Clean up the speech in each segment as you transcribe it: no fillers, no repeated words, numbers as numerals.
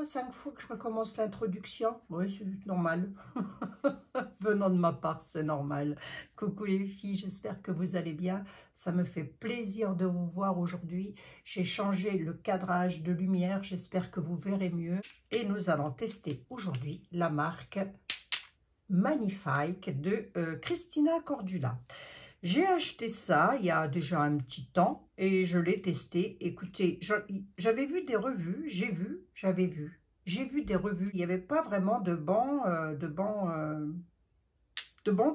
5 fois que je recommence l'introduction. Oui, c'est normal. Venant de ma part, c'est normal. Coucou les filles, j'espère que vous allez bien. Ça me fait plaisir de vous voir aujourd'hui. J'ai changé le cadrage de lumière, j'espère que vous verrez mieux. Et nous allons tester aujourd'hui la marque Magnifique de Cristina Cordula. J'ai acheté ça il y a déjà un petit temps et je l'ai testé. Écoutez, j'avais vu des revues, j'ai vu des revues. Il n'y avait pas vraiment de bons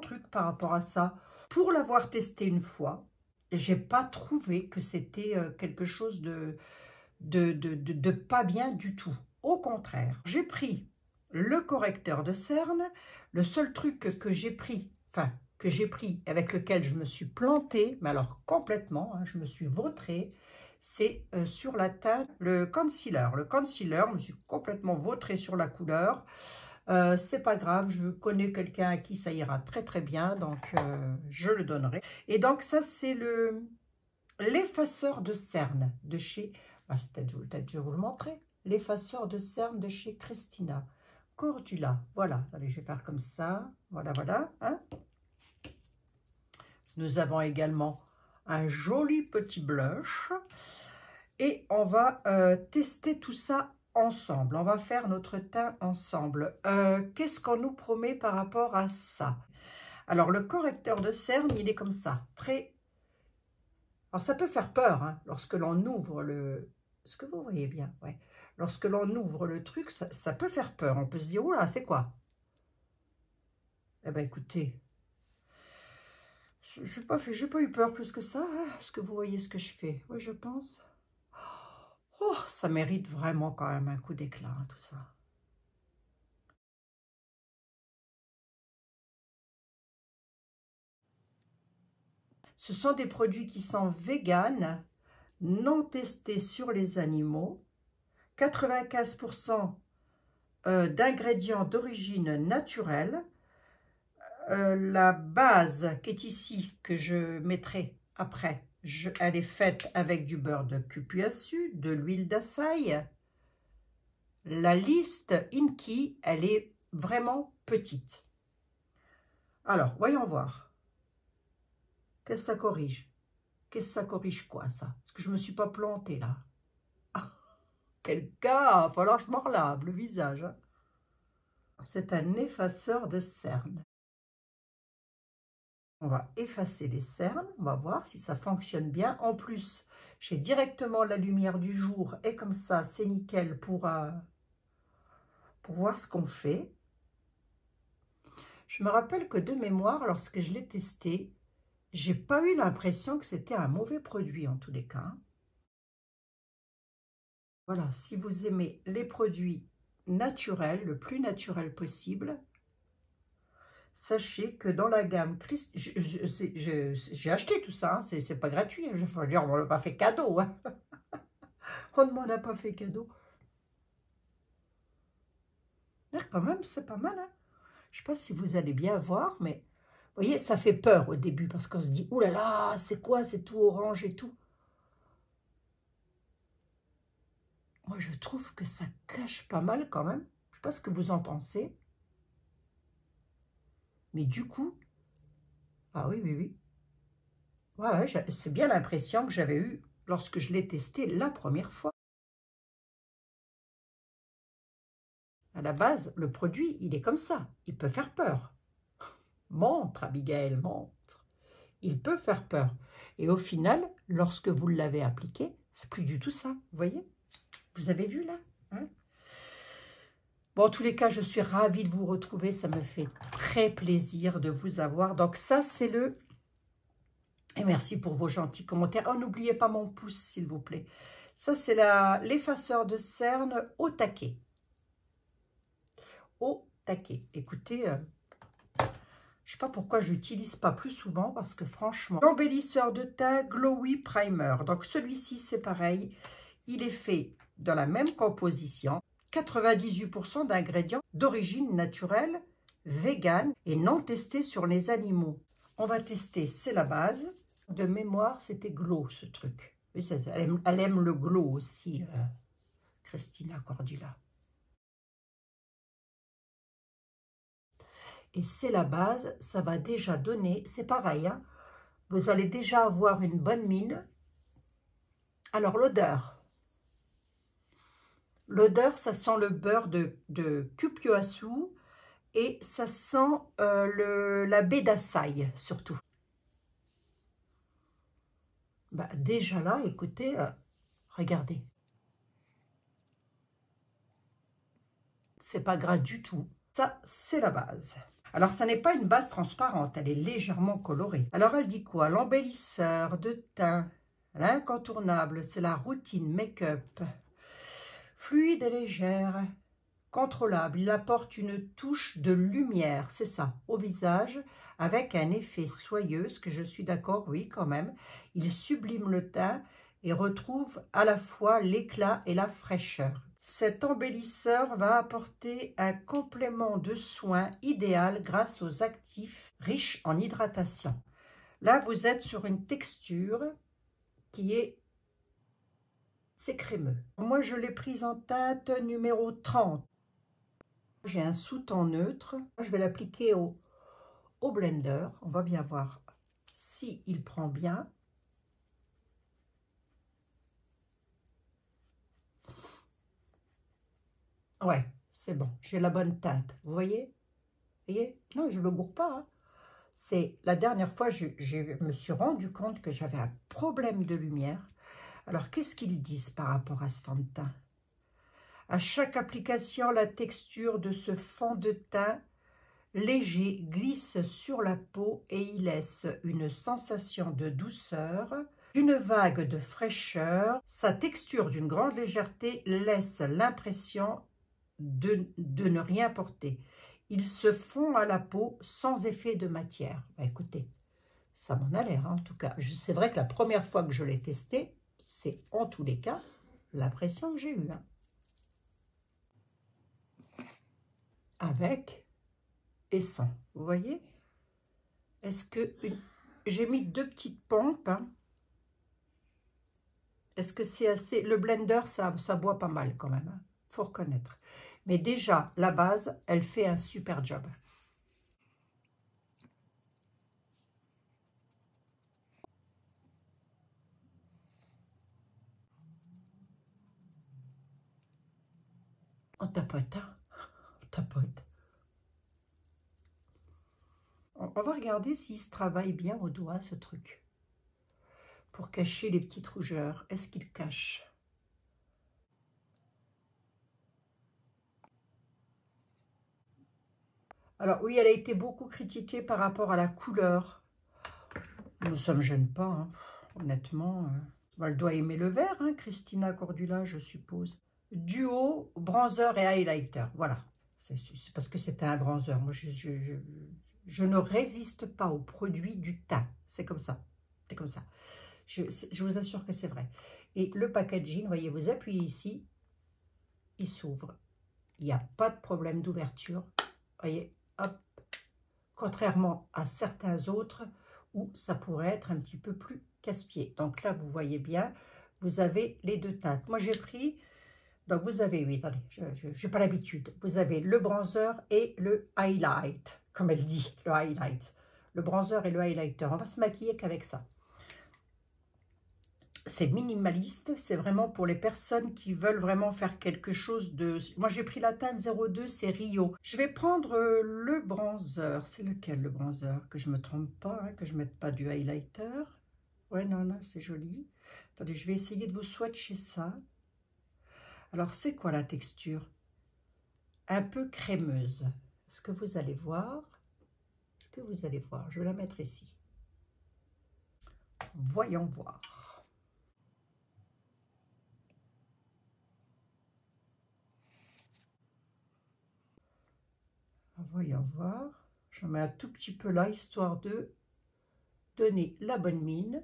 trucs par rapport à ça. Pour l'avoir testé une fois, j'ai pas trouvé que c'était quelque chose de pas bien du tout. Au contraire, j'ai pris le correcteur de cerne. Le seul truc que j'ai pris, avec lequel je me suis plantée, mais alors complètement, hein, je me suis vautrée, c'est sur la teinte, le concealer. Le concealer, je me suis complètement vautrée sur la couleur. C'est pas grave, je connais quelqu'un à qui ça ira très très bien, donc je le donnerai. Et donc ça, c'est l'effaceur de cerne de chez, peut-être je vais vous le montrer, l'effaceur de cerne de chez Cristina Cordula. Voilà, allez, je vais faire comme ça, voilà, hein. Nous avons également un joli petit blush et on va tester tout ça ensemble. On va faire notre teint ensemble. Qu'est-ce qu'on nous promet par rapport à ça? Alors, le correcteur de cerne, il est comme ça, très... Alors, ça peut faire peur, hein, lorsque l'on ouvre le... Est-ce que vous voyez bien? Ouais. Lorsque l'on ouvre le truc, ça peut faire peur. On peut se dire, oula, c'est quoi? Eh bien, écoutez... Je n'ai pas eu peur plus que ça. Hein. Est-ce que vous voyez ce que je fais? Oui, je pense. Oh, ça mérite vraiment quand même un coup d'éclat, hein, tout ça. Ce sont des produits qui sont véganes, non testés sur les animaux, 95% d'ingrédients d'origine naturelle. La base qui est ici, que je mettrai après, elle est faite avec du beurre de cupuaçu, de l'huile d'açaï. La liste Inki, elle est vraiment petite. Alors, voyons voir. Qu'est-ce que ça corrige? Qu'est-ce que ça corrige quoi, ça? Parce que je ne me suis pas plantée, là. Ah, quel cas! Il va falloir que je m'en relave le visage. Hein. C'est un effaceur de cernes. On va effacer les cernes. On va voir si ça fonctionne bien. En plus, j'ai directement la lumière du jour. Et comme ça, c'est nickel pour voir ce qu'on fait. Je me rappelle que de mémoire, lorsque je l'ai testé, j'ai pas eu l'impression que c'était un mauvais produit en tous les cas. Voilà, si vous aimez les produits naturels, le plus naturel possible, sachez que dans la gamme j'ai acheté tout ça, hein, c'est pas gratuit, je veux dire, on ne l'a pas fait cadeau. Hein. On ne m'en a pas fait cadeau. Mais quand même, c'est pas mal. Hein. Je ne sais pas si vous allez bien voir, mais vous voyez, ça fait peur au début parce qu'on se dit, oh là là, c'est quoi, c'est tout orange et tout. Moi, je trouve que ça cache pas mal quand même. Je ne sais pas ce que vous en pensez. Mais du coup, ah oui, oui. Ouais, c'est bien l'impression que j'avais eue lorsque je l'ai testé la première fois. À la base, le produit, il est comme ça. Il peut faire peur. Montre, Abigail, montre. Il peut faire peur. Et au final, lorsque vous l'avez appliqué, c'est plus du tout ça. Vous voyez? Vous avez vu là hein? Bon, en tous les cas, je suis ravie de vous retrouver. Ça me fait très plaisir de vous avoir. Donc ça, c'est le... Et merci pour vos gentils commentaires. Oh, n'oubliez pas mon pouce, s'il vous plaît. Ça, c'est l'effaceur de cerne au taquet. Au taquet. Écoutez, je ne sais pas pourquoi je l'utilise pas plus souvent parce que franchement... Embellisseur de teint Glowy Primer. Donc celui-ci, c'est pareil. Il est fait dans la même composition. 98% d'ingrédients d'origine naturelle, vegan et non testés sur les animaux. On va tester, c'est la base. De mémoire, c'était Glow, ce truc. Elle aime le glow aussi, Cristina Cordula. et c'est la base. Ça va déjà donner, c'est pareil, hein, vous allez déjà avoir une bonne mine. Alors l'odeur, ça sent le beurre de Cupuaçu et ça sent la baie d'Açaï surtout. Bah, déjà là, écoutez, regardez. C'est pas gras du tout. Ça, c'est la base. Alors, ça n'est pas une base transparente, elle est légèrement colorée. Alors, elle dit quoi? L'embellisseur de teint, l'incontournable, c'est la routine make-up. Fluide et légère, contrôlable, il apporte une touche de lumière, c'est ça, au visage, avec un effet soyeux, ce que je suis d'accord, oui, quand même. Il sublime le teint et retrouve à la fois l'éclat et la fraîcheur. Cet embellisseur va apporter un complément de soin idéal grâce aux actifs riches en hydratation. Là, vous êtes sur une texture qui est... c'est crémeux. Moi, je l'ai prise en teinte numéro 30. J'ai un sous-ton neutre. Je vais l'appliquer au blender. On va bien voir si il prend bien. Ouais, c'est bon. J'ai la bonne teinte. Vous voyez? Vous voyez? Non, je ne le gourre pas. Hein. C'est la dernière fois, je me suis rendu compte que j'avais un problème de lumière. Alors, qu'est-ce qu'ils disent par rapport à ce fond de teint? À chaque application, la texture de ce fond de teint léger glisse sur la peau et y laisse une sensation de douceur, une vague de fraîcheur. Sa texture d'une grande légèreté laisse l'impression de ne rien porter. Il se fond à la peau sans effet de matière. Bah, écoutez, ça m'en a l'air hein, en tout cas. C'est vrai que la première fois que je l'ai testé, c'est en tous les cas l'impression que j'ai eue. Hein. Avec et sans, vous voyez? Est-ce que j'ai mis 2 petites pompes? Hein. Est-ce que c'est assez? Le blender, ça boit pas mal quand même. Hein. Faut reconnaître. Mais déjà, la base, elle fait un super job. On tapote, hein? On tapote. On va regarder s'il se travaille bien au doigt, ce truc. Pour cacher les petites rougeurs. Est-ce qu'il cache? Alors oui, elle a été beaucoup critiquée par rapport à la couleur. Ça ne me gêne pas, hein. Honnêtement. Elle doit aimer le vert, hein, Christina Cordula, je suppose. Duo, bronzer et highlighter. Voilà. C'est parce que c'était un bronzer. Moi, je ne résiste pas aux produits du teint. C'est comme ça. C'est comme ça. Je vous assure que c'est vrai. Et le packaging, voyez, vous appuyez ici, il s'ouvre. Il n'y a pas de problème d'ouverture. Voyez, hop. Contrairement à certains autres où ça pourrait être un petit peu plus casse-pied. Donc là, vous voyez bien, vous avez les 2 teintes. Moi, j'ai pris... Donc, vous avez, oui, attendez, je n'ai pas l'habitude. Vous avez le bronzer et le highlight, comme elle dit, le highlight. Le bronzer et le highlighter. On va se maquiller qu'avec ça. C'est minimaliste, c'est vraiment pour les personnes qui veulent vraiment faire quelque chose de... Moi, j'ai pris la teinte 02, c'est Rio. Je vais prendre le bronzer. C'est lequel, le bronzer? Que je ne me trompe pas, hein, que je ne mette pas du highlighter. Ouais, non, non, c'est joli. Attendez, je vais essayer de vous swatcher ça. Alors, c'est quoi la texture? Un peu crémeuse. Est-ce que vous allez voir? Est-ce que vous allez voir? Je vais la mettre ici. Voyons voir. Voyons voir. J'en mets un tout petit peu là, histoire de donner la bonne mine.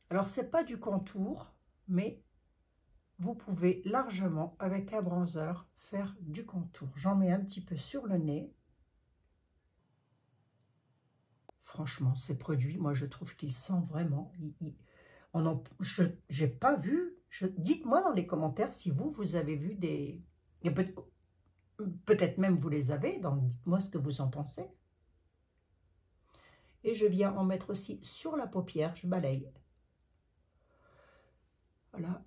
Alors, c'est pas du contour, mais vous pouvez largement, avec un bronzer, faire du contour. J'en mets un petit peu sur le nez. Franchement, ces produits, moi, je trouve qu'ils sentent vraiment... je n'ai pas vu... Dites-moi dans les commentaires si vous avez vu des... Peut-être même vous les avez, donc dites-moi ce que vous en pensez. Et je viens en mettre aussi sur la paupière, je balaye. Voilà.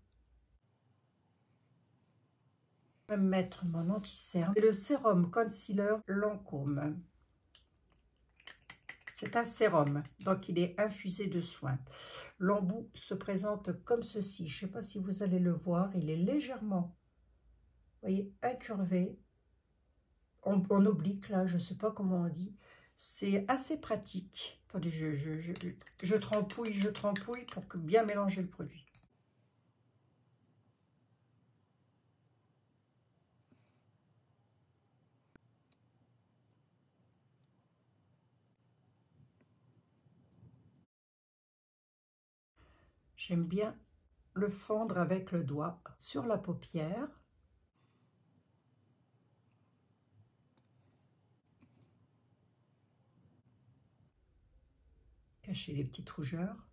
Je vais mettre mon anti-cerne. C'est le sérum concealer Lancôme. C'est un sérum, donc il est infusé de soin. L'embout se présente comme ceci. Je ne sais pas si vous allez le voir, il est légèrement, vous voyez, incurvé, en oblique, là, je ne sais pas comment on dit. C'est assez pratique. Attendez, je trempouille pour bien mélanger le produit. J'aime bien le fondre avec le doigt sur la paupière. Cacher les petites rougeurs.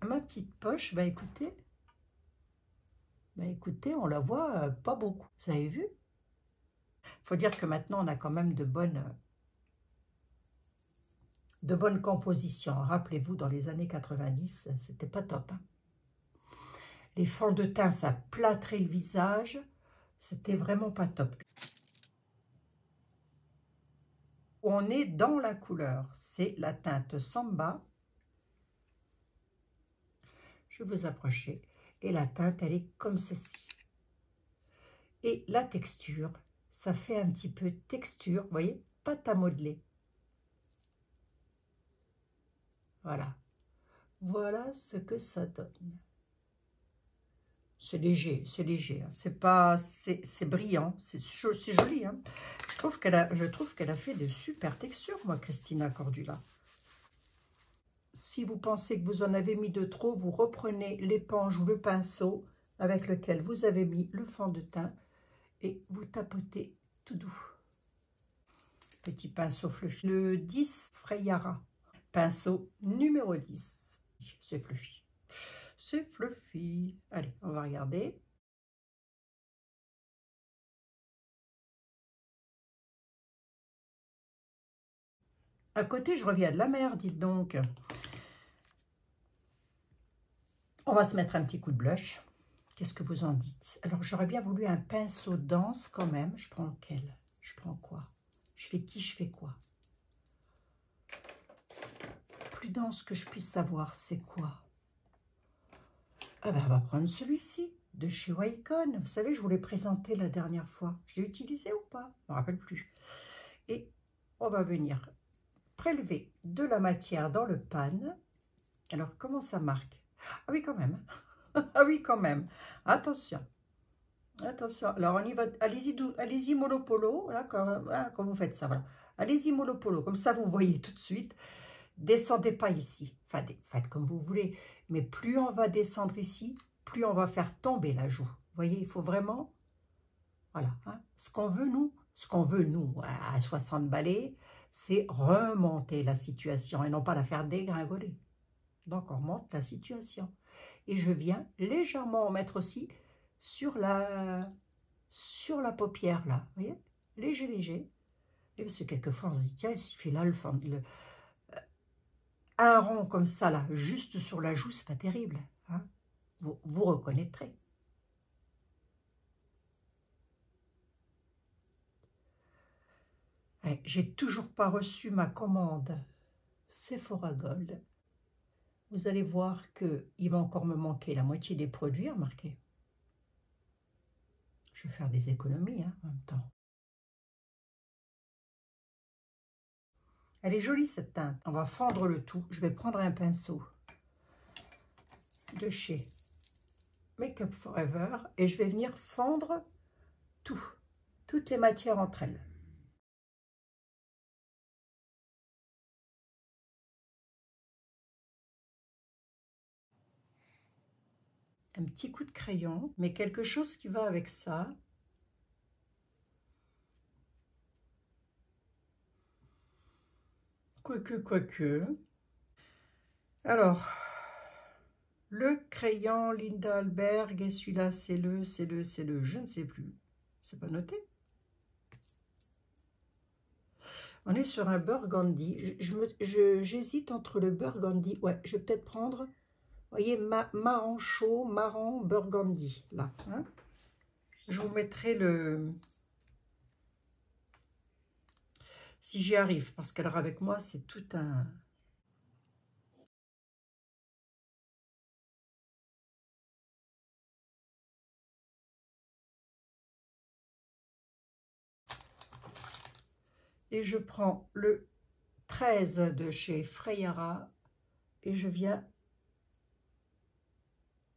Ma petite poche, bah écoutez, on la voit pas beaucoup. Vous avez vu? Il faut dire que maintenant, on a quand même de bonnes compositions. Rappelez-vous, dans les années 90, c'était pas top. Hein. Les fonds de teint, ça plâtrait le visage. C'était vraiment pas top. On est dans la couleur. C'est la teinte Samba. Je vais vous approcher. Et la teinte, elle est comme ceci. Et la texture, ça fait un petit peu texture, vous voyez, pâte à modeler. Voilà. Voilà ce que ça donne. C'est léger, hein. C'est pas, c'est brillant, c'est joli. Hein. Je trouve qu'elle a fait de super textures, moi, Christina Cordula. Si vous pensez que vous en avez mis de trop, vous reprenez l'éponge ou le pinceau avec lequel vous avez mis le fond de teint et vous tapotez tout doux. Petit pinceau fluffy. Le 10 Freyara. Pinceau numéro 10. C'est fluffy. C'est fluffy. Allez, on va regarder. À côté, je reviens de la mer, dites donc. On va se mettre un petit coup de blush. Qu'est-ce que vous en dites? Alors, j'aurais bien voulu un pinceau dense quand même. Je prends lequel? Je prends quoi? Je fais qui? Je fais quoi? Plus dense que je puisse savoir, c'est quoi? Ah ben, on va prendre celui-ci, de chez Wacom. Vous savez, je vous l'ai présenté la dernière fois. Je l'ai utilisé ou pas? Je ne me rappelle plus. Et on va venir prélever de la matière dans le pan. Alors, comment ça marque? Ah oui, quand même. Ah oui, quand même. Attention. Attention. Alors, on y va. Allez-y mollo polo. Là, quand vous faites ça, voilà. Allez-y mollo polo. Comme ça, vous voyez tout de suite. Descendez pas ici. Enfin, faites comme vous voulez. Mais plus on va descendre ici, plus on va faire tomber la joue. Vous voyez, il faut vraiment... Voilà. Hein, ce qu'on veut, nous, à 60 balais, c'est remonter la situation et non pas la faire dégringoler. Donc, on remonte la situation. Et je viens légèrement en mettre aussi sur la paupière, là. Vous voyez? Léger, léger. Et parce que quelquefois, on se dit, tiens, il fait là un rond comme ça, là, juste sur la joue, c'est pas terrible. Hein, vous reconnaîtrez. Ouais, j'ai toujours pas reçu ma commande Sephora Gold. Vous allez voir qu'il va encore me manquer la moitié des produits, remarquez. Je vais faire des économies hein, en même temps. Elle est jolie cette teinte. On va fendre le tout. Je vais prendre un pinceau de chez Make Up For Ever et je vais venir fendre toutes les matières entre elles. Un petit coup de crayon, mais quelque chose qui va avec ça. Quoique. Alors, Le crayon Linda Alberg, et celui-là, c'est le, je ne sais plus. C'est pas noté. On est sur un burgundy. J'hésite entre le burgundy. Ouais, je vais peut-être prendre, vous voyez, marron chaud, marron burgundy, là. Hein. Je vous mettrai le... Si j'y arrive, parce qu'alors avec moi, c'est tout un... Et je prends le 13 de chez Freyara et je viens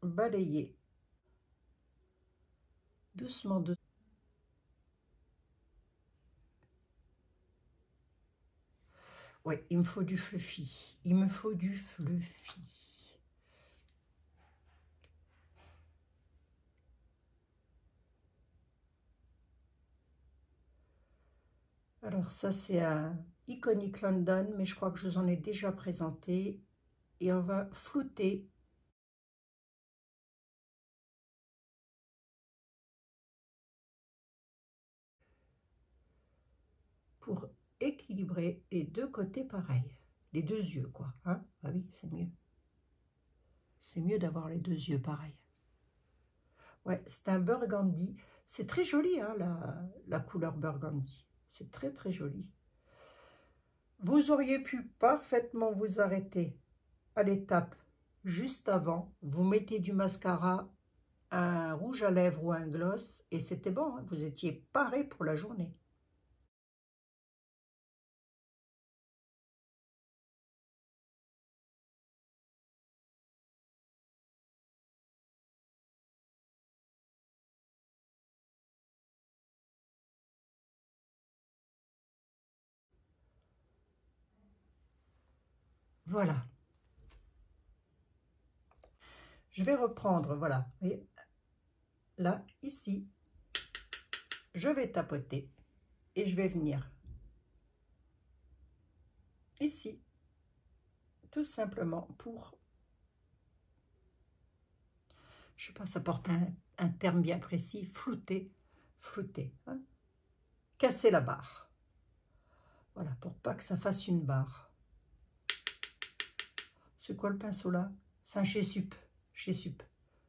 balayer doucement de... Oui, il me faut du fluffy. Il me faut du fluffy. Alors ça, c'est un Iconic London, mais je crois que je vous en ai déjà présenté. Et on va flouter. Pour équilibrer les deux côtés pareils. Les deux yeux, quoi. Hein? Ah oui, c'est mieux. C'est mieux d'avoir les deux yeux pareils. Ouais, c'est un burgundy. C'est très joli, hein, la couleur burgundy. C'est très, très joli. Vous auriez pu parfaitement vous arrêter à l'étape juste avant. Vous mettez du mascara, un rouge à lèvres ou un gloss et c'était bon. Hein, vous étiez paré pour la journée. Voilà. Je vais reprendre, voilà. Vous voyez, là, ici, je vais tapoter et je vais venir ici, tout simplement pour, je sais pas, ça porte un terme bien précis, flouter, flouter, hein, casser la barre. Voilà, pour pas que ça fasse une barre. C'est quoi le pinceau là? C'est un chez Sup. Chez Sup.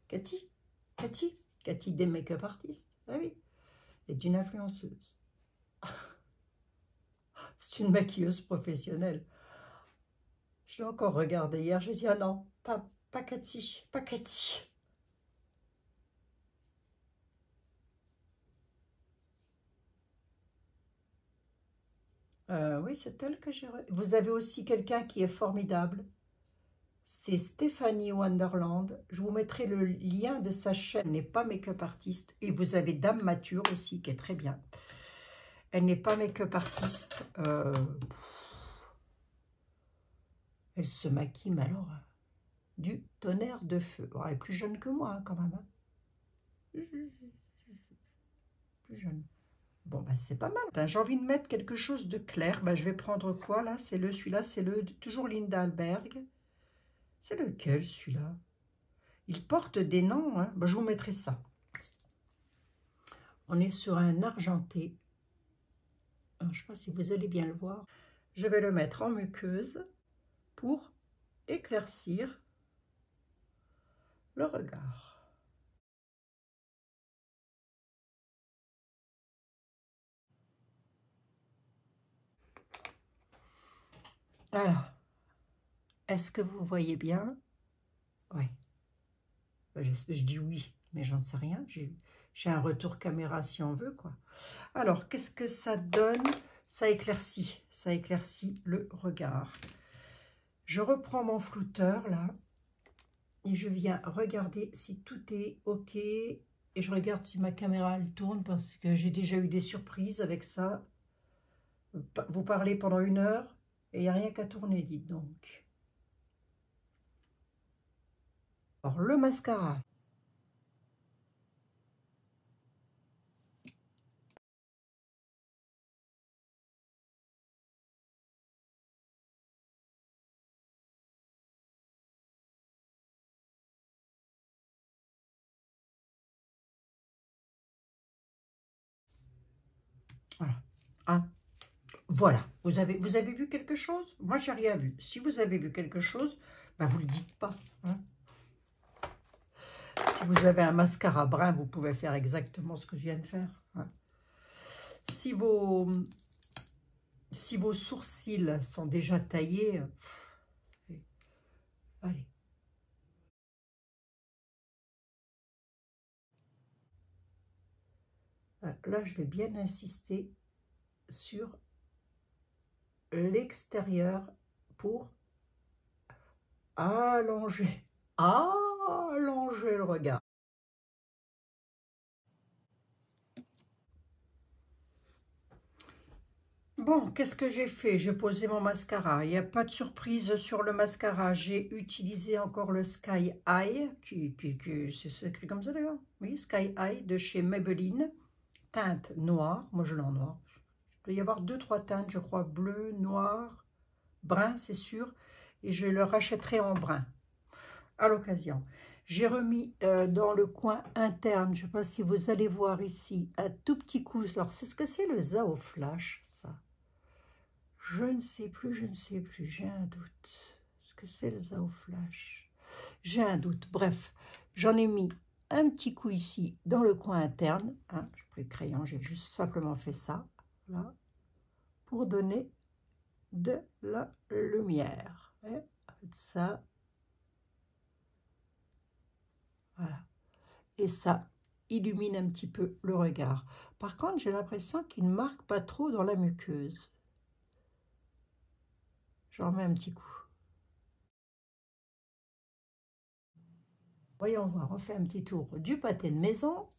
Cathy? Cathy? Cathy des make-up artistes. Ah oui. Est une influenceuse. C'est une maquilleuse professionnelle. Je l'ai encore regardé hier. J'ai dit, ah non, pas Cathy, pas Cathy. Oui, c'est elle que j'ai... Vous avez aussi quelqu'un qui est formidable. C'est Stéphanie Wonderland. Je vous mettrai le lien de sa chaîne. Elle n'est pas make-up artiste. Et vous avez Dame Mature aussi, qui est très bien. Elle n'est pas make-up artiste. Elle se maquille, mais alors, du tonnerre de feu. Bon, elle est plus jeune que moi, hein, quand même. Hein. Plus jeune. Bon, ben, c'est pas mal. Ben, j'ai envie de mettre quelque chose de clair. Ben, je vais prendre quoi, là? C'est celui-là, c'est toujours Linda Alberg. C'est lequel, celui-là? Il porte des noms, hein. Ben, je vous mettrai ça. On est sur un argenté. Alors, je ne sais pas si vous allez bien le voir. Je vais le mettre en muqueuse pour éclaircir le regard. Alors, est-ce que vous voyez bien? Oui. Je dis oui, mais j'en sais rien. J'ai un retour caméra si on veut, quoi. Alors, qu'est-ce que ça donne? Ça éclaircit le regard. Je reprends mon flouteur, là, et je viens regarder si tout est OK. Et je regarde si ma caméra, elle tourne, parce que j'ai déjà eu des surprises avec ça. Vous parlez pendant 1 heure, et il n'y a rien qu'à tourner, dites donc. Alors, le mascara. Voilà. Hein? Voilà. Vous avez vu quelque chose? Moi, j'ai rien vu. Si vous avez vu quelque chose, ben, vous ne le dites pas. Hein? Si vous avez un mascara brun, vous pouvez faire exactement ce que je viens de faire. Hein? Si vos sourcils sont déjà taillés, allez. Là, je vais bien insister sur l'extérieur pour allonger le regard. Bon, qu'est-ce que j'ai fait? J'ai posé mon mascara. Il n'y a pas de surprise sur le mascara. J'ai utilisé encore le Sky High, c'est écrit comme ça d'ailleurs. Oui, Sky High de chez Maybelline. Teinte noire. Moi, je l'ai en noir. Il doit y avoir 2-3 teintes, je crois. Bleu, noir, brun, c'est sûr. Et je le rachèterai en brun à l'occasion. J'ai remis dans le coin interne, je ne sais pas si vous allez voir ici, un tout petit coup. Alors, c'est ce que c'est le Zao Flash, ça. Je ne sais plus, j'ai un doute. Est-ce que c'est le Zao Flash? J'ai un doute. Bref, j'en ai mis un petit coup ici dans le coin interne. Hein, j'ai pris le crayon, j'ai juste simplement fait ça, là, pour donner de la lumière. Et ça, voilà. Et ça illumine un petit peu le regard. Par contre, j'ai l'impression qu'il ne marque pas trop dans la muqueuse. J'en remets un petit coup. Voyons voir, on fait un petit tour du pâté de maison.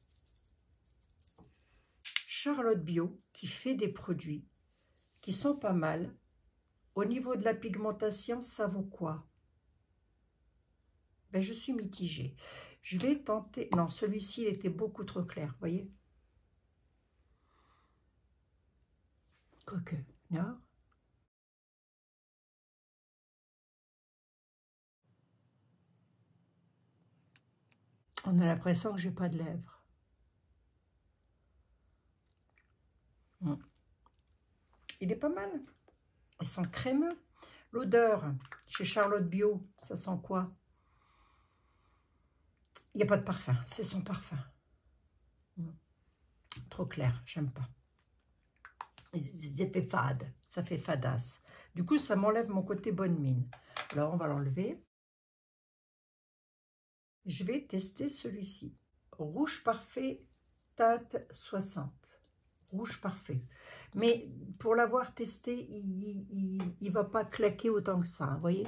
Charlotte Bio qui fait des produits qui sont pas mal. Au niveau de la pigmentation, ça vaut quoi? Ben, je suis mitigée. Je vais tenter... Non, celui-ci, il était beaucoup trop clair, vous voyez? Quoique, non? On a l'impression que j'ai pas de lèvres. Il est pas mal. Ils sont crémeux. L'odeur, chez Charlotte Bio, ça sent quoi? Il n'y a pas de parfum, c'est son parfum. Trop clair, j'aime pas. Ça fait fadasse. Du coup, ça m'enlève mon côté bonne mine. Alors, on va l'enlever. Je vais tester celui-ci. Rouge parfait, teinte 60. Rouge parfait. Mais pour l'avoir testé, il ne va pas claquer autant que ça, vous voyez?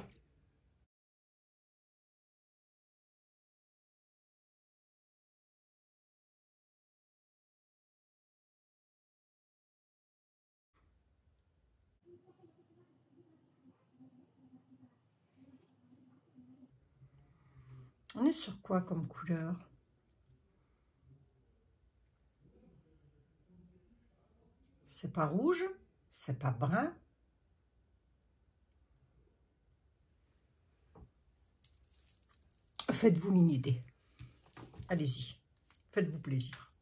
On est sur quoi comme couleur? C'est pas rouge, c'est pas brun. Faites-vous une idée. Allez-y, faites-vous plaisir.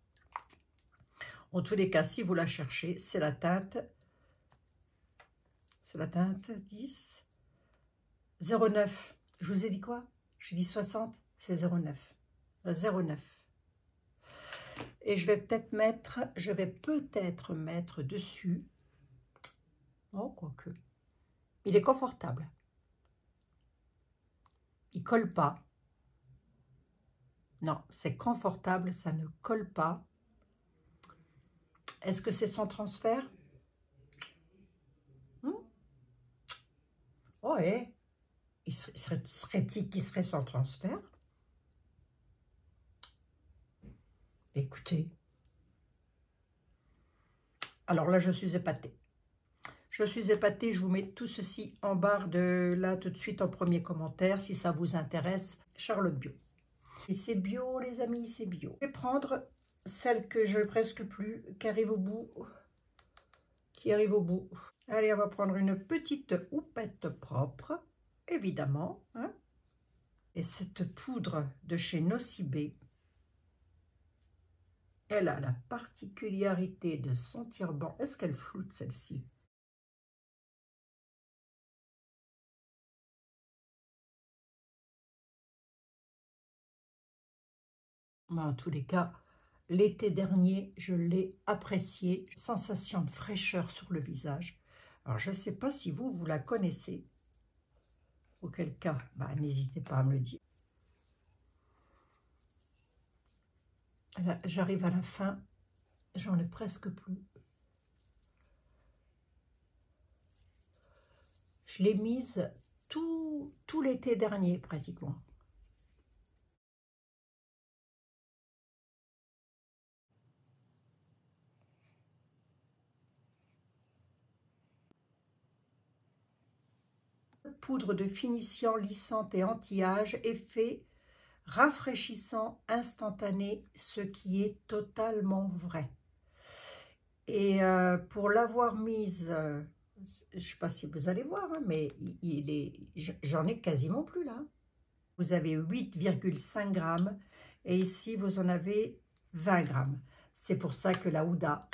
En tous les cas, si vous la cherchez, c'est la teinte 10 09. Je vous ai dit quoi? Je dis 60, c'est 09. 09. Et je vais peut-être mettre dessus. Oh, quoique. Il est confortable. Il colle pas. Non, c'est confortable, ça ne colle pas. Est-ce que c'est son transfert? Oh, ouais. Serait-il qu'il serait sans transfert? Écoutez. Alors là, je suis épatée. Je suis épatée, je vous mets tout ceci en barre de là tout de suite en premier commentaire si ça vous intéresse. Charlotte Bio. Et c'est bio, les amis, c'est bio. Je vais prendre celle que je presque plus, qui arrive au bout. Allez, on va prendre une petite houppette propre, évidemment. Hein. Et cette poudre de chez Nocibé Elle a la particularité de sentir bon. Est-ce qu'elle floute celle-ci? En tous les cas, l'été dernier, je l'ai appréciée. Sensation de fraîcheur sur le visage. Alors, je ne sais pas si vous la connaissez. Auquel cas, n'hésitez pas à me le dire. J'arrive à la fin, j'en ai presque plus. Je l'ai mise tout l'été dernier, pratiquement. Poudre de finition lissante et anti-âge, effet rafraîchissant instantané, ce qui est totalement vrai. Et pour l'avoir mise, je ne sais pas si vous allez voir, hein, mais j'en ai quasiment plus là. Vous avez 8,5 grammes et ici vous en avez 20 grammes. C'est pour ça que la Huda,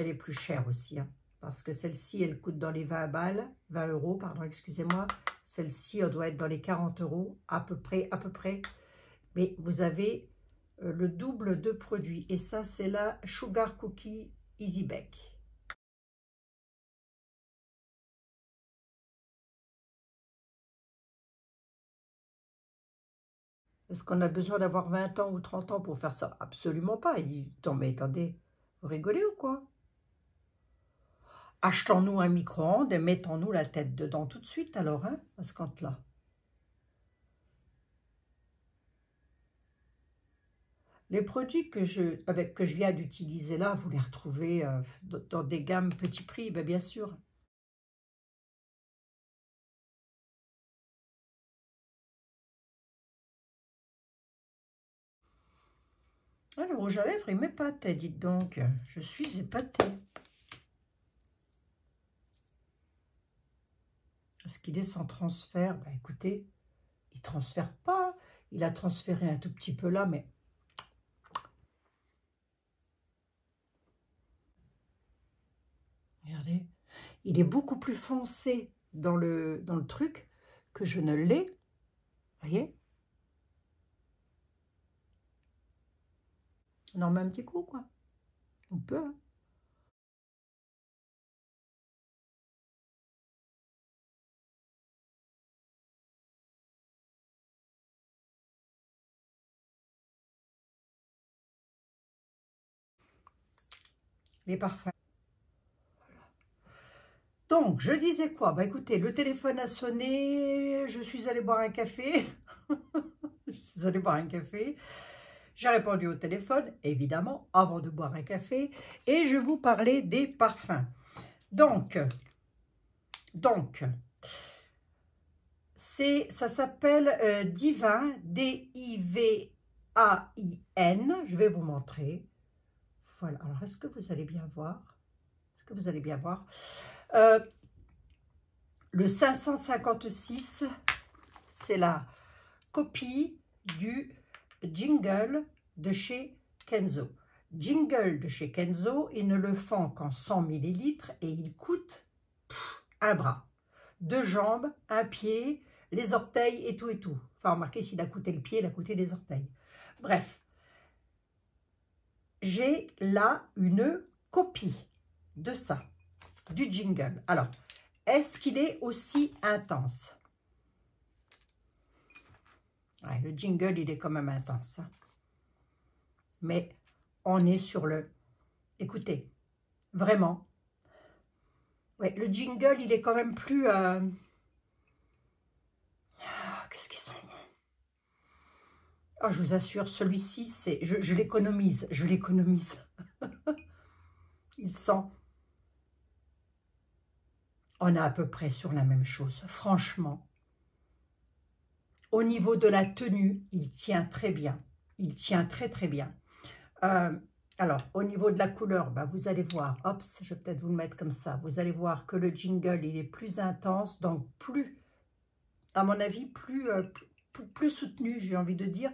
elle est plus chère aussi. Hein, parce que celle-ci, elle coûte dans les 20 balles, 20 euros, pardon, excusez-moi. Celle-ci, elle doit être dans les 40 euros, à peu près. Mais vous avez le double de produits. Et ça, c'est la Sugar Cookie Easy Bake. Est-ce qu'on a besoin d'avoir 20 ans ou 30 ans pour faire ça? Absolument pas. Il dit, non mais attendez, vous rigolez ou quoi? Achetons-nous un micro-ondes et mettons-nous la tête dedans tout de suite alors, hein, à ce compte-là. Les produits que je viens d'utiliser là, vous les retrouvez dans des gammes petit prix, bien sûr. Ah, le rouge à lèvres, il m'épatait, dites donc. Je suis épatée. Est-ce qu'il est sans transfert? Écoutez, il ne transfère pas. Il a transféré un tout petit peu là, mais... Regardez, il est beaucoup plus foncé dans le truc que je ne l'ai. Vous voyez? On en met un petit coup, quoi. On peut, hein. Les parfums. Donc, je disais quoi? Écoutez, le téléphone a sonné, je suis allée boire un café. Je suis allée boire un café. J'ai répondu au téléphone, évidemment, avant de boire un café. Et je vous parlais des parfums. Donc ça s'appelle Divin, D-I-V-A-I-N. Je vais vous montrer. Voilà, alors est-ce que vous allez bien voir? Est-ce que vous allez bien voir? Le 556, c'est la copie du jingle de chez Kenzo. Jingle de chez Kenzo, ils ne le font qu'en 100 ml et il coûte un bras, 2 jambes, un pied, les orteils et tout et tout. Enfin, remarquez, s'il a coûté le pied, il a coûté les orteils. Bref, j'ai là une copie de ça, du jingle. Alors, est-ce qu'il est aussi intense? Ouais, le jingle, il est quand même intense. Hein. Mais on est sur le... Écoutez, vraiment. Ouais, le jingle, il est quand même plus... Qu'est-ce qu'ils sont bons. Oh, je vous assure, celui-ci, c'est... Je l'économise, je l'économise. Il sent... On est à peu près sur la même chose, franchement. Au niveau de la tenue, il tient très bien. Il tient très, très bien. Alors, au niveau de la couleur, vous allez voir, hop, je vais peut-être vous le mettre comme ça. Vous allez voir que le jingle, il est plus intense, donc plus, à mon avis, plus soutenu, j'ai envie de dire.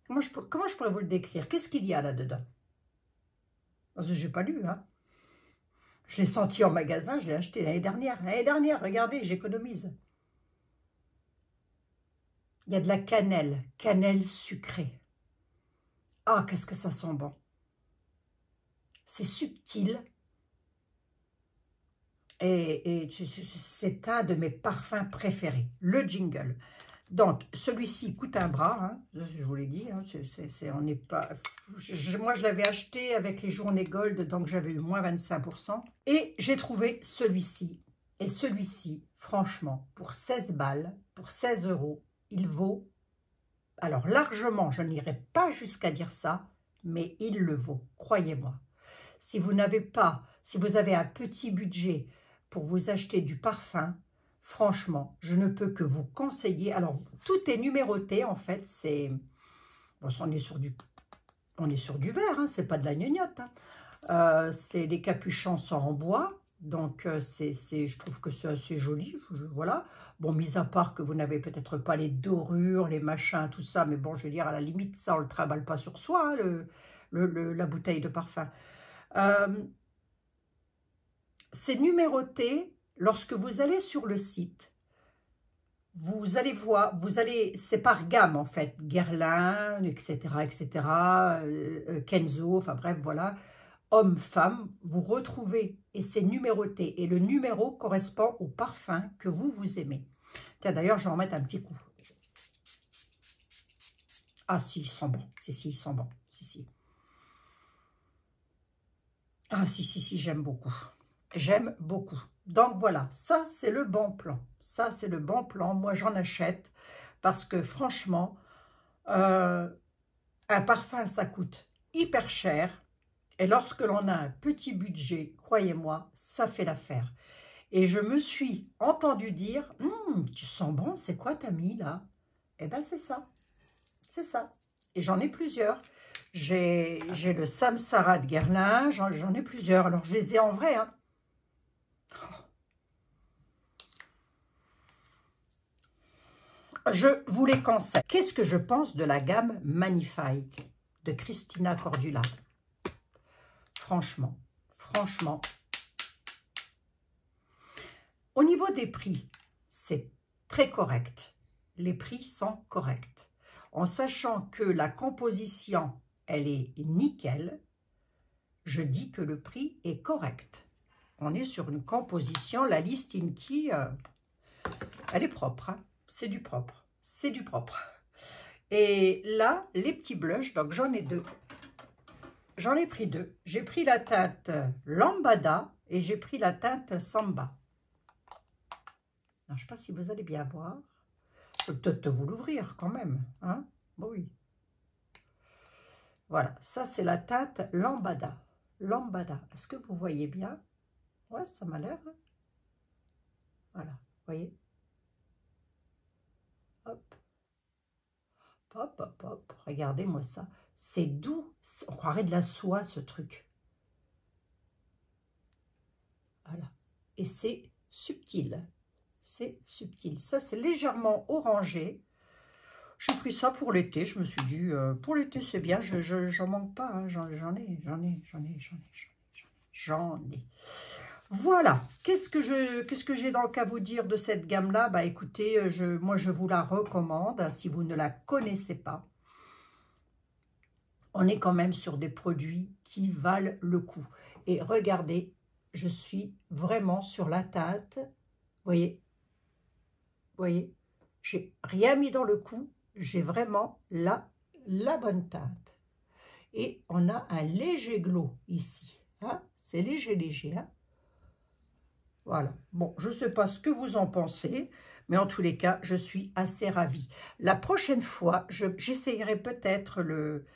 Comment je pourrais vous le décrire? Qu'est-ce qu'il y a là-dedans? Parce que je n'ai pas lu, hein. Je l'ai senti en magasin, je l'ai acheté l'année dernière. L'année dernière, regardez, j'économise. Il y a de la cannelle sucrée. Ah, qu'est-ce que ça sent bon. C'est subtil. Et c'est un de mes parfums préférés, le jingle. Donc, celui-ci coûte un bras, hein, je vous l'ai dit, hein, on n'est pas... moi, je l'avais acheté avec les journées Gold, donc j'avais eu moins 25%. Et j'ai trouvé celui-ci. Et celui-ci, franchement, pour 16 balles, pour 16 €, il vaut... Alors, largement, je n'irai pas jusqu'à dire ça, mais il le vaut, croyez-moi. Si vous n'avez pas, si vous avez un petit budget pour vous acheter du parfum, franchement, je ne peux que vous conseiller. Alors, tout est numéroté, en fait. C'est, bon, on est sur du verre, hein, c'est pas de la gnognotte. Hein. Les capuchons sont en bois, donc je trouve que c'est assez joli. Voilà. Bon, mis à part que vous n'avez peut-être pas les dorures, les machins, tout ça, mais bon, je veux dire, à la limite, ça, on le trimballe pas sur soi, hein, la bouteille de parfum. C'est numéroté. Lorsque vous allez sur le site, vous allez voir, c'est par gamme en fait, Guerlain, etc., Kenzo, enfin bref, voilà, homme, femme, vous retrouvez et c'est numéroté et le numéro correspond au parfum que vous aimez. Tiens, d'ailleurs, je vais en mettre un petit coup. Ah si, ils sont bons, si, ils sont bons, si. Ah si, j'aime beaucoup. J'aime beaucoup. Donc voilà, ça c'est le bon plan. Ça c'est le bon plan. Moi j'en achète parce que franchement, un parfum ça coûte hyper cher. Et lorsque l'on a un petit budget, croyez-moi, ça fait l'affaire. Et je me suis entendu dire, tu sens bon, c'est quoi t'as mis là? Eh bien c'est ça. C'est ça. Et j'en ai plusieurs. J'ai le Samsara de Guerlain, j'en ai plusieurs. Alors je les ai en vrai, hein. Je vous les conseille. Qu'est-ce que je pense de la gamme Magnifique de Cristina Cordula? Franchement. Au niveau des prix, c'est très correct. Les prix sont corrects. En sachant que la composition, elle est nickel, je dis que le prix est correct. On est sur une composition, la liste Inky, elle est propre, hein. C'est du propre, c'est du propre. Et là, les petits blushs, donc j'en ai deux. J'en ai pris deux. J'ai pris la teinte Lambada et j'ai pris la teinte Samba. Alors, je ne sais pas si vous allez bien voir. Je peux peut-être vous l'ouvrir quand même, hein? Bon, oui. Voilà, ça c'est la teinte Lambada. Lambada. Est-ce que vous voyez bien? Ouais, ça m'a l'air. Voilà, vous voyez? Hop. Hop, hop, hop. Regardez-moi ça. C'est doux. On croirait de la soie, ce truc. Voilà. Et c'est subtil. C'est subtil. Ça, c'est légèrement orangé. J'ai pris ça pour l'été. Je me suis dit, pour l'été, c'est bien. J'en manque pas. Hein. J'en ai. Voilà. Qu'est-ce que j'ai donc à vous dire de cette gamme-là? Bah, écoutez, moi, je vous la recommande si vous ne la connaissez pas. On est quand même sur des produits qui valent le coup. Et regardez, je suis vraiment sur la teinte. Vous voyez, j'ai rien mis dans le cou. J'ai vraiment la bonne teinte. Et on a un léger glow ici. Hein? C'est léger. Hein? Voilà. Bon, je ne sais pas ce que vous en pensez, mais en tous les cas, je suis assez ravie. La prochaine fois, j'essayerai peut-être le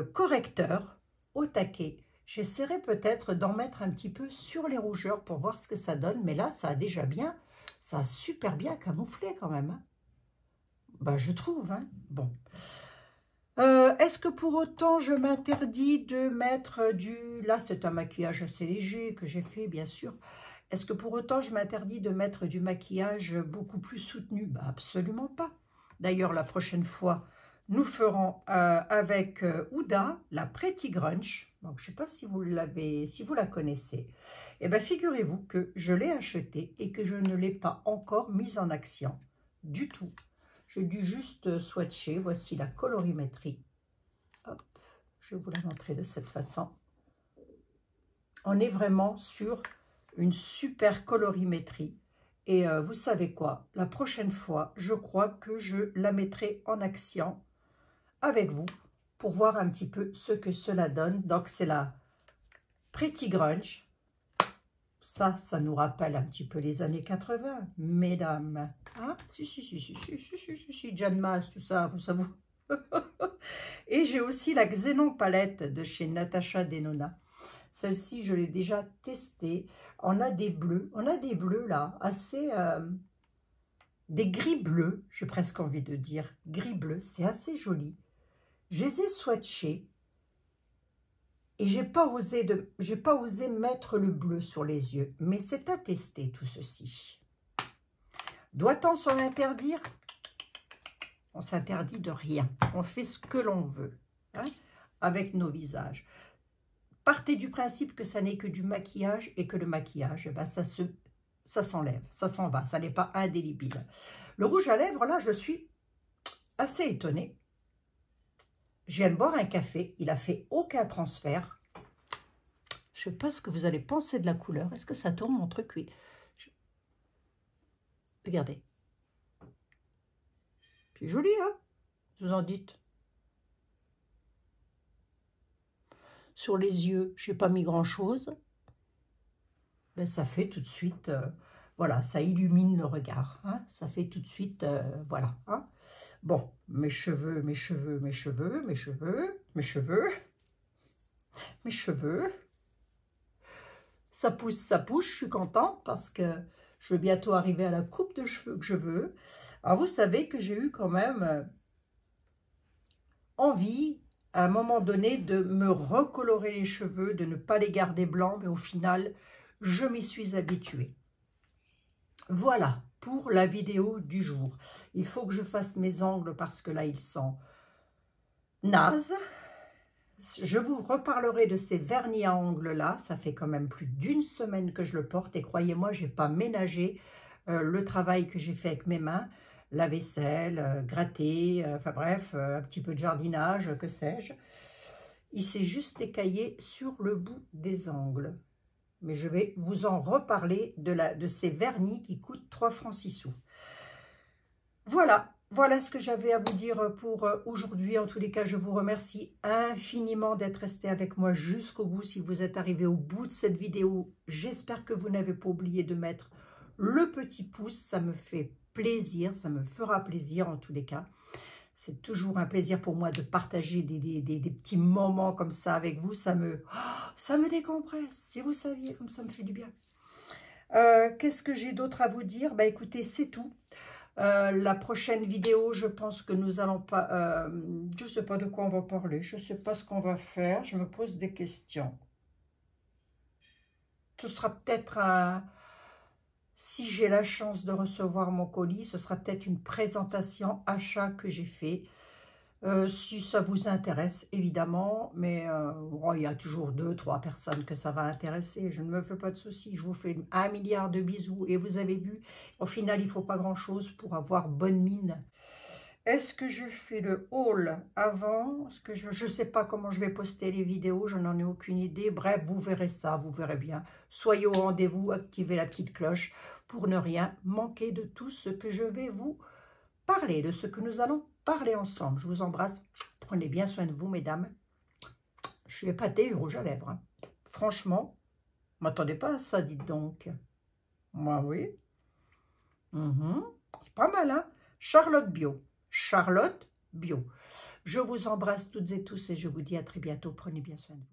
correcteur au taquet. J'essaierai peut-être d'en mettre un petit peu sur les rougeurs pour voir ce que ça donne. Mais là, ça a super bien camouflé quand même. Hein. Ben, je trouve. Hein. Bon. Est-ce que pour autant, je m'interdis de mettre du... Là, c'est un maquillage assez léger que j'ai fait, bien sûr. Est-ce que pour autant, je m'interdis de mettre du maquillage beaucoup plus soutenu? Ben, absolument pas. D'ailleurs, la prochaine fois, nous ferons avec Huda la Pretty Grunge. Donc, je ne sais pas si vous la connaissez. Eh bien, figurez-vous que je l'ai achetée et que je ne l'ai pas encore mise en action du tout. J'ai dû juste swatcher. Voici la colorimétrie. Hop, je vais vous la montrer de cette façon. On est vraiment sur une super colorimétrie. Et vous savez quoi? La prochaine fois, je crois que je la mettrai en action avec vous pour voir un petit peu ce que cela donne. Donc, c'est la Pretty Grunge. Ça nous rappelle un petit peu les années 80, mesdames. Hein? Si, Jan Mas, tout ça, ça vous... Et j'ai aussi la Xénon palette de chez Natasha Denona. Celle-ci, je l'ai déjà testée. On a des bleus là, assez... des gris bleus, j'ai presque envie de dire. Gris bleu, c'est assez joli. Je les ai swatchés. Et j'ai pas osé mettre le bleu sur les yeux. Mais c'est à tester tout ceci. Doit-on s'en interdire? On s'interdit de rien. On fait ce que l'on veut, hein, avec nos visages. Partez du principe que ça n'est que du maquillage et que le maquillage, eh ben, ça s'enlève, ça s'en va, ça n'est pas indélébile. Le rouge à lèvres, là, je suis assez étonnée. Je viens de boire un café, il n'a fait aucun transfert. Je ne sais pas ce que vous allez penser de la couleur. Est-ce que ça tourne mon truc? Oui. Regardez. C'est joli, hein? Vous en dites? Sur les yeux, je n'ai pas mis grand-chose. Ben, ça fait tout de suite... voilà, ça illumine le regard. Hein, ça fait tout de suite... voilà. Hein. Bon, mes cheveux. Ça pousse, je suis contente parce que je vais bientôt arriver à la coupe de cheveux que je veux. Alors, vous savez que j'ai eu quand même envie, à un moment donné, de me recolorer les cheveux, de ne pas les garder blancs, mais au final, je m'y suis habituée. Voilà pour la vidéo du jour. Il faut que je fasse mes ongles parce que là, ils sont nazes. Je vous reparlerai de ces vernis à ongles là. Ça fait quand même plus d'une semaine que je le porte et croyez-moi, je n'ai pas ménagé le travail que j'ai fait avec mes mains. La vaisselle, gratter, enfin bref, un petit peu de jardinage, que sais-je. Il s'est juste écaillé sur le bout des ongles. Mais je vais vous en reparler de ces vernis qui coûtent 3 francs 6 sous. Voilà, voilà ce que j'avais à vous dire pour aujourd'hui. En tous les cas, je vous remercie infiniment d'être resté avec moi jusqu'au bout. Si vous êtes arrivé au bout de cette vidéo, j'espère que vous n'avez pas oublié de mettre le petit pouce. Ça me fait plaisir, ça me fera plaisir en tous les cas. C'est toujours un plaisir pour moi de partager des petits moments comme ça avec vous. Ça me décompresse. Si vous saviez comme ça me fait du bien. Qu'est-ce que j'ai d'autre à vous dire? Bah écoutez, c'est tout. La prochaine vidéo, je pense que nous allons pas... je ne sais pas de quoi on va parler. Je ne sais pas ce qu'on va faire. Je me pose des questions. Ce sera peut-être un... Si j'ai la chance de recevoir mon colis, ce sera peut-être une présentation achat que j'ai fait. Si ça vous intéresse, évidemment, mais oh, il y a toujours 2-3 personnes que ça va intéresser. Je ne me fais pas de soucis. Je vous fais 1 milliard de bisous. Et vous avez vu, au final, il ne faut pas grand-chose pour avoir bonne mine. Est-ce que je fais le haul avant? Est-ce que je ne sais pas comment je vais poster les vidéos, je n'en ai aucune idée. Bref, vous verrez ça, vous verrez bien. Soyez au rendez-vous, activez la petite cloche pour ne rien manquer de tout ce que je vais vous parler, de ce que nous allons parler ensemble. Je vous embrasse. Prenez bien soin de vous, mesdames. Je suis épatée du rouge à lèvres. Hein. Franchement, ne m'attendez pas à ça, dites donc. Moi, oui. C'est pas mal, hein? Charlotte Bio. Charlotte Bio. Je vous embrasse toutes et tous et je vous dis à très bientôt. Prenez bien soin de vous.